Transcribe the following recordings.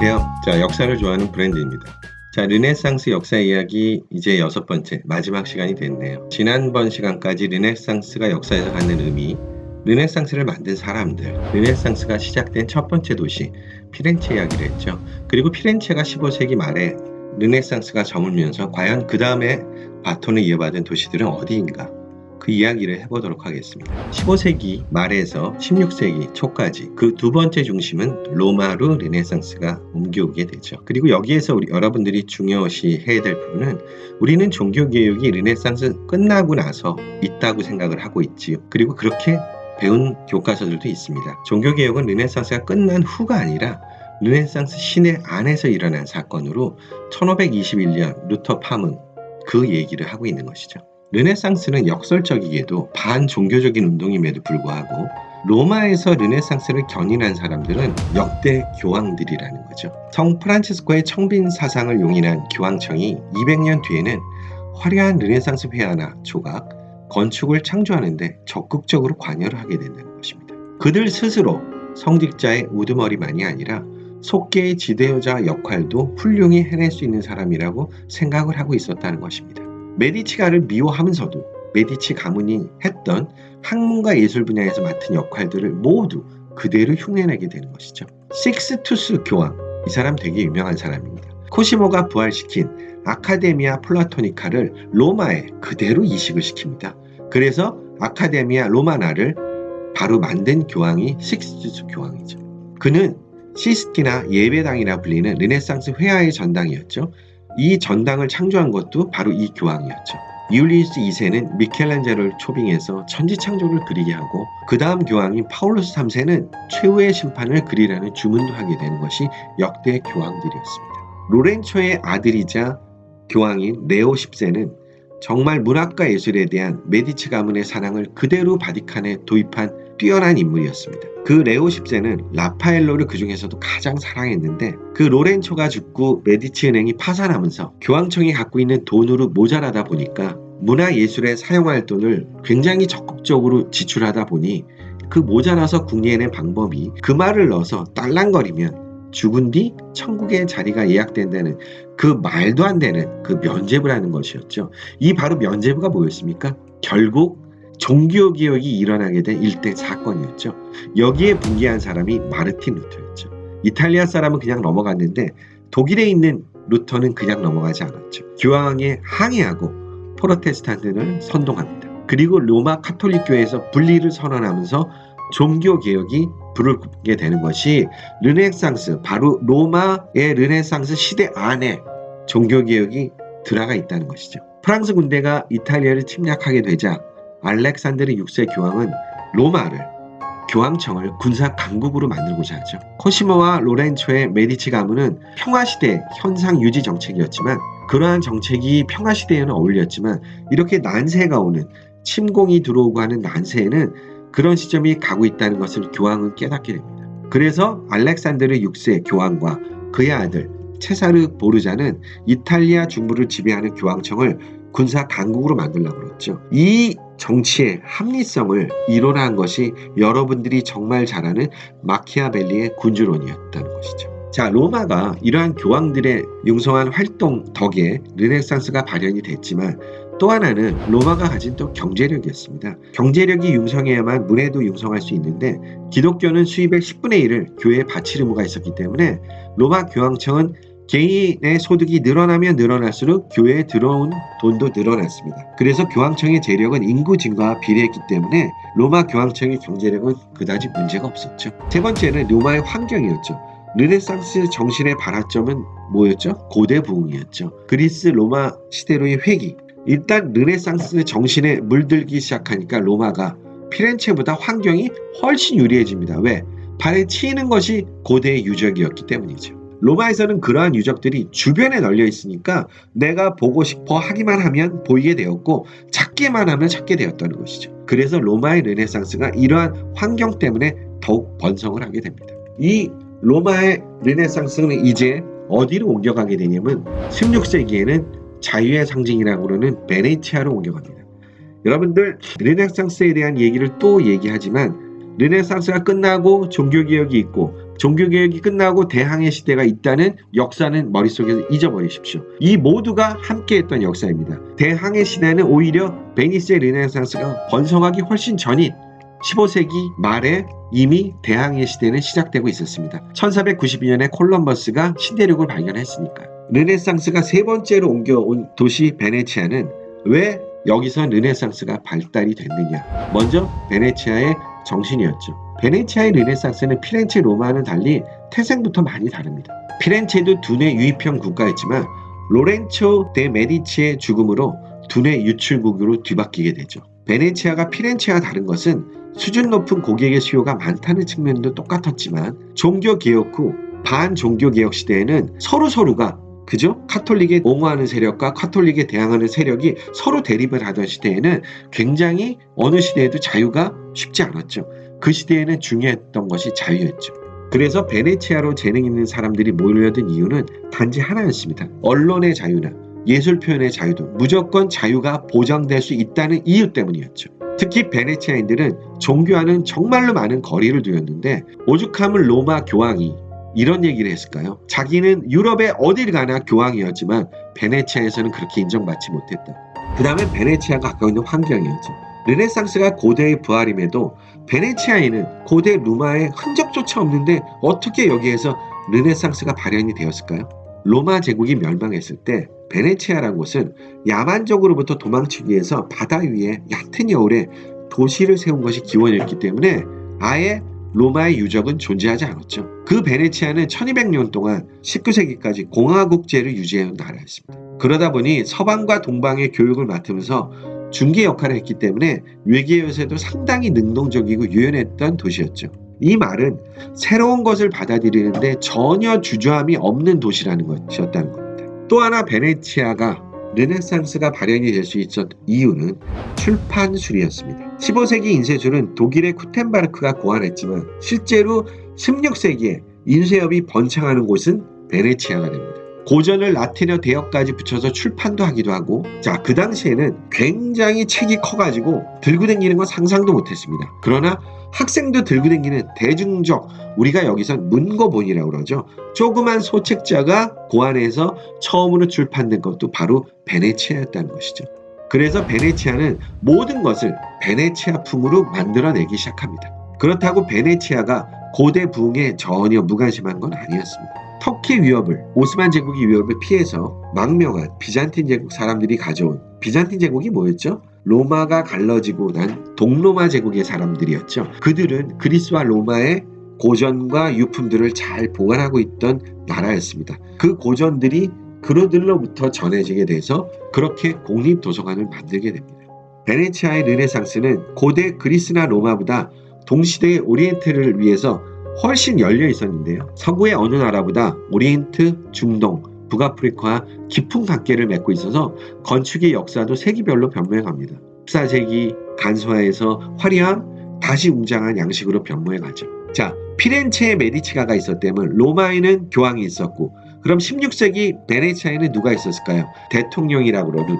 안녕하세요. 역사를 좋아하는 브랜드입니다. 르네상스 역사 이야기 이제 6번째, 마지막 시간이 됐네요. 지난번 시간까지 르네상스가 역사에서 갖는 의미, 르네상스를 만든 사람들, 르네상스가 시작된 첫 번째 도시, 피렌체 이야기를 했죠. 그리고 피렌체가 15세기 말에 르네상스가 저물면서 과연 그 다음에 바톤을 이어받은 도시들은 어디인가? 그 이야기를 해보도록 하겠습니다. 15세기 말에서 16세기 초까지 그 두 번째 중심은 로마로 르네상스가 옮겨오게 되죠. 그리고 여기에서 여러분들이 중요시 해야 될 부분은 우리는 종교개혁이 르네상스 끝나고 나서 있다고 생각을 하고 있지요. 그리고 그렇게 배운 교과서들도 있습니다. 종교개혁은 르네상스가 끝난 후가 아니라 르네상스 시대 안에서 일어난 사건으로 1521년 루터 파문 그 얘기를 하고 있는 것이죠. 르네상스는 역설적이게도 반종교적인 운동임에도 불구하고 로마에서 르네상스를 견인한 사람들은 역대 교황들이라는 거죠. 성 프란치스코의 청빈 사상을 용인한 교황청이 200년 뒤에는 화려한 르네상스 회화나 조각, 건축을 창조하는데 적극적으로 관여를 하게 된다는 것입니다. 그들 스스로 성직자의 우두머리만이 아니라 속계의 지도자 역할도 훌륭히 해낼 수 있는 사람이라고 생각을 하고 있었다는 것입니다. 메디치가를 미워하면서도 메디치 가문이 했던 학문과 예술 분야에서 맡은 역할들을 모두 그대로 흉내내게 되는 것이죠. 식스투스 교황, 이 사람 되게 유명한 사람입니다. 코시모가 부활시킨 아카데미아 플라토니카를 로마에 그대로 이식을 시킵니다. 그래서 아카데미아 로마나를 바로 만든 교황이 식스투스 교황이죠. 그는 시스티나 예배당이라 불리는 르네상스 회화의 전당이었죠. 이 전당을 창조한 것도 바로 이 교황이었죠. 이울리우스 2세는 미켈란젤로를 초빙해서 천지창조를 그리게 하고 그 다음 교황인 파울루스 3세는 최후의 심판을 그리라는 주문도 하게 되는 것이 역대 교황들이었습니다. 로렌초의 아들이자 교황인 레오 10세는 정말 문학과 예술에 대한 메디치 가문의 사랑을 그대로 바티칸에 도입한 뛰어난 인물이었습니다. 그 레오 10세는 라파엘로를 그 중에서도 가장 사랑했는데 그 로렌초가 죽고 메디치 은행이 파산하면서 교황청이 갖고 있는 돈으로 모자라다 보니까 문화예술에 사용할 돈을 굉장히 적극적으로 지출하다 보니 그 모자라서 궁리해낸 방법이 그 말을 넣어서 딸랑거리면 죽은 뒤 천국의 자리가 예약된다는 그 말도 안 되는 그 면죄부를 하는 것이었죠. 이 바로 면죄부가 뭐였습니까? 결국 종교개혁이 일어나게 된 일대 사건이었죠. 여기에 붕괴한 사람이 마르틴 루터였죠. 이탈리아 사람은 그냥 넘어갔는데 독일에 있는 루터는 그냥 넘어가지 않았죠. 교황에 항의하고 프로테스탄트를 선동합니다. 그리고 로마 카톨릭 교회에서 분리를 선언하면서 종교개혁이 불을 굽게 되는 것이 르네상스, 바로 로마의 르네상스 시대 안에 종교개혁이 들어가 있다는 것이죠. 프랑스 군대가 이탈리아를 침략하게 되자 알렉산드르 6세 교황은 로마를 교황청을 군사 강국으로 만들고자 하죠. 코시모와 로렌초의 메디치 가문은 평화시대 현상 유지 정책이었지만 그러한 정책이 평화시대에는 어울렸지만 이렇게 난세가 오는 침공이 들어오고 하는 난세에는 그런 시점이 가고 있다는 것을 교황은 깨닫게 됩니다. 그래서 알렉산드르 6세 교황과 그의 아들 체사르 보르자는 이탈리아 중부를 지배하는 교황청을 군사 강국으로 만들려고 그랬죠. 이 정치의 합리성을 이론화한 것이 여러분들이 정말 잘 아는 마키아벨리의 군주론이었다는 것이죠. 로마가 이러한 교황들의 융성한 활동 덕에 르네상스가 발현이 됐지만 또 하나는 로마가 가진 또 경제력이었습니다. 경제력이 융성해야만 문화도 융성할 수 있는데 기독교는 수입의 10분의 1을 교회에 바칠 의무가 있었기 때문에 로마 교황청은 개인의 소득이 늘어나면 늘어날수록 교회에 들어온 돈도 늘어났습니다. 그래서 교황청의 재력은 인구 증가와 비례했기 때문에 로마 교황청의 경제력은 그다지 문제가 없었죠. 세 번째는 로마의 환경이었죠. 르네상스 정신의 발화점은 뭐였죠? 고대 부흥이었죠. 그리스 로마 시대로의 회귀. 일단 르네상스 정신에 물들기 시작하니까 로마가 피렌체보다 환경이 훨씬 유리해집니다. 왜? 발에 치이는 것이 고대의 유적이었기 때문이죠. 로마에서는 그러한 유적들이 주변에 널려 있으니까 내가 보고 싶어 하기만 하면 보이게 되었고 찾기만 하면 찾게 되었다는 것이죠. 그래서 로마의 르네상스가 이러한 환경 때문에 더욱 번성을 하게 됩니다. 이 로마의 르네상스는 이제 어디로 옮겨가게 되냐면 16세기에는 자유의 상징이라고 그러는 베네치아로 옮겨갑니다. 여러분들 르네상스에 대한 얘기를 또 얘기하지만 르네상스가 끝나고 종교개혁이 있고 종교개혁이 끝나고 대항해 시대가 있다는 역사는 머릿속에서 잊어버리십시오. 이 모두가 함께했던 역사입니다. 대항해 시대는 오히려 베니스의 르네상스가 번성하기 훨씬 전인 15세기 말에 이미 대항해 시대는 시작되고 있었습니다. 1492년에 콜럼버스가 신대륙을 발견했으니까요. 르네상스가 세 번째로 옮겨온 도시 베네치아는 왜 여기서 르네상스가 발달이 됐느냐. 먼저 베네치아의 정신이었죠. 베네치아의 르네상스는 피렌체, 로마와는 달리 태생부터 많이 다릅니다. 피렌체도 두뇌 유입형 국가였지만 로렌초 데 메디치의 죽음으로 두뇌 유출국으로 뒤바뀌게 되죠. 베네치아가 피렌체와 다른 것은 수준 높은 고객의 수요가 많다는 측면도 똑같았지만 종교개혁 후 반종교개혁 시대에는 서로가 그죠? 카톨릭에 옹호하는 세력과 카톨릭에 대항하는 세력이 서로 대립을 하던 시대에는 굉장히 어느 시대에도 자유가 쉽지 않았죠. 그 시대에는 중요했던 것이 자유였죠. 그래서 베네치아로 재능 있는 사람들이 몰려든 이유는 단지 하나였습니다. 언론의 자유나 예술 표현의 자유도 무조건 자유가 보장될 수 있다는 이유 때문이었죠. 특히 베네치아인들은 종교와는 정말로 많은 거리를 두었는데 오죽하면 로마 교황이 이런 얘기를 했을까요? 자기는 유럽에 어딜 가나 교황이었지만 베네치아에서는 그렇게 인정받지 못했다. 그 다음에 베네치아가 갖고 있는 환경이었죠. 르네상스가 고대의 부활임에도 베네치아에는 고대 로마의 흔적조차 없는데 어떻게 여기에서 르네상스가 발현이 되었을까요? 로마 제국이 멸망했을 때 베네치아라는 곳은 야만적으로부터 도망치기 위해서 바다 위에 얕은 여울에 도시를 세운 것이 기원이었기 때문에 아예 로마의 유적은 존재하지 않았죠. 그 베네치아는 1200년 동안 19세기까지 공화국제를 유지해온 나라였습니다. 그러다 보니 서방과 동방의 교육을 맡으면서 중개 역할을 했기 때문에 외계 요새도 상당히 능동적이고 유연했던 도시였죠. 이 말은 새로운 것을 받아들이는데 전혀 주저함이 없는 도시라는 것이었다는 겁니다. 또 하나 베네치아가 르네상스가 발현이 될 수 있었던 이유는 출판술이었습니다. 15세기 인쇄술은 독일의 쿠텐바르크가 고안했지만 실제로 16세기에 인쇄업이 번창하는 곳은 베네치아가 됩니다. 고전을 라틴어 대역까지 붙여서 출판도 하기도 하고, 자, 그 당시에는 굉장히 책이 커가지고 들고 다니는 건 상상도 못했습니다. 그러나 학생도 들고 다니는 대중적, 우리가 여기선 문고본이라고 그러죠. 조그만 소책자가 고안해서 처음으로 출판된 것도 바로 베네치아였다는 것이죠. 그래서 베네치아는 모든 것을 베네치아풍으로 만들어내기 시작합니다. 그렇다고 베네치아가 고대 부흥에 전혀 무관심한 건 아니었습니다. 터키 위협을, 오스만 제국의 위협을 피해서 망명한 비잔틴 제국 사람들이 가져온, 비잔틴 제국이 뭐였죠? 로마가 갈라지고 난 동로마 제국의 사람들이었죠. 그들은 그리스와 로마의 고전과 유품들을 잘 보관하고 있던 나라였습니다. 그 고전들이 그들로부터 전해지게 돼서 그렇게 공립도서관을 만들게 됩니다. 베네치아의 르네상스는 고대 그리스나 로마보다 동시대의 오리엔트를 위해서 훨씬 열려 있었는데요. 서구의 어느 나라보다 오리엔트, 중동, 북아프리카와 깊은 관계를 맺고 있어서 건축의 역사도 세기별로 변모해갑니다. 14세기 간소화에서 화려한 다시 웅장한 양식으로 변모해가죠. 자, 피렌체에 메디치가가 있었다면 로마에는 교황이 있었고, 그럼 16세기 베네치아에는 누가 있었을까요? 대통령이라고 그러는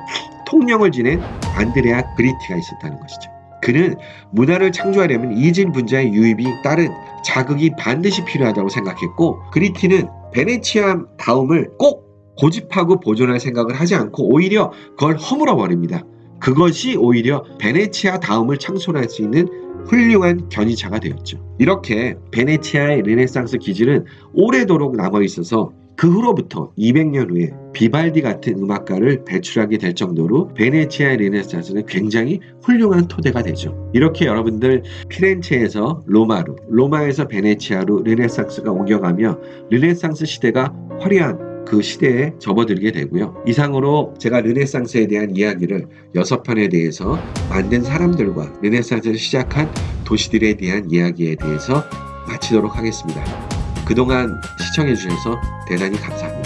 통령을 지낸 안드레아 그리티가 있었다는 것이죠. 그는 문화를 창조하려면 이질 분자의 유입이 따른 자극이 반드시 필요하다고 생각했고, 그리티는 베네치아 다움을 꼭 고집하고 보존할 생각을 하지 않고 오히려 그걸 허물어 버립니다. 그것이 오히려 베네치아 다움을 창설할 수 있는 훌륭한 견인차가 되었죠. 이렇게 베네치아의 르네상스 기질은 오래도록 남아있어서 그 후로부터 200년 후에 비발디 같은 음악가를 배출하게 될 정도로 베네치아의 르네상스는 굉장히 훌륭한 토대가 되죠. 이렇게 여러분들 피렌체에서 로마로, 로마에서 베네치아로 르네상스가 옮겨가며 르네상스 시대가 화려한 그 시대에 접어들게 되고요. 이상으로 제가 르네상스에 대한 이야기를 6편에 대해서 만든 사람들과 르네상스를 시작한 도시들에 대한 이야기에 대해서 마치도록 하겠습니다. 그동안 시청해 주셔서 대단히 감사합니다.